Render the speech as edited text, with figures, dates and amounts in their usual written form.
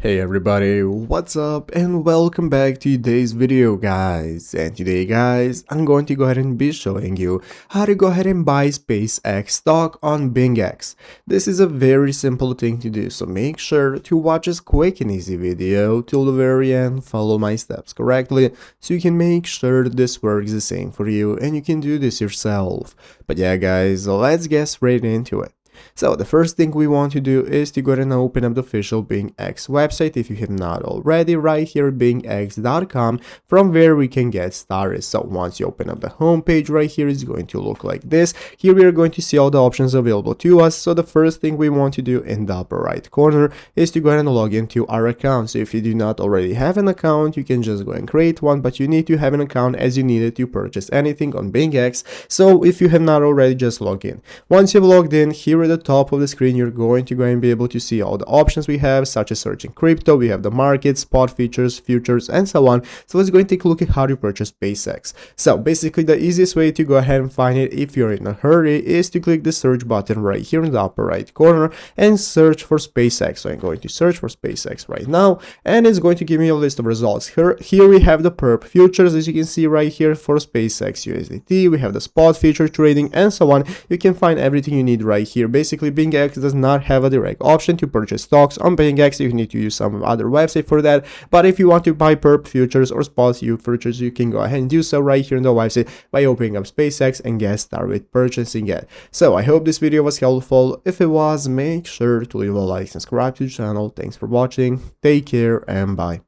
Hey everybody, what's up and welcome back to today's video guys. And today guys, I'm going to go ahead and be showing you how to go ahead and buy SpaceX stock on BingX. This is a very simple thing to do, so make sure to watch this quick and easy video till the very end, follow my steps correctly so you can make sure this works the same for you and you can do this yourself. But yeah guys, let's get straight into it. So the first thing we want to do is to go ahead and open up the official BingX website if you have not already, right here bingx.com, from where we can get started. So once you open up the home page right here, it's going to look like this. Here we are going to see all the options available to us. So the first thing we want to do in the upper right corner is to go ahead and log into our account. So if you do not already have an account, you can just go and create one, but you need to have an account as you need it to purchase anything on BingX. So if you have not already, just log in. Once you've logged in, here at the top of the screen, you're going to go and be able to see all the options we have, such as searching crypto. We have the market, spot features, futures, and so on. So let's go and take a look at how to purchase SpaceX. So basically, the easiest way to go ahead and find it if you're in a hurry is to click the search button right here in the upper right corner and search for SpaceX. So I'm going to search for SpaceX right now, and it's going to give me a list of results. Here we have the perp futures, as you can see right here for SpaceX USDT. We have the spot future trading and so on. You can find everything you need right here. Basically, BingX does not have a direct option to purchase stocks on BingX. You need to use some other website for that. But if you want to buy perp futures or spot futures, you can go ahead and do so right here on the website by opening up SpaceX and get started with purchasing it. So I hope this video was helpful. If it was, make sure to leave a like and subscribe to the channel. Thanks for watching. Take care and bye.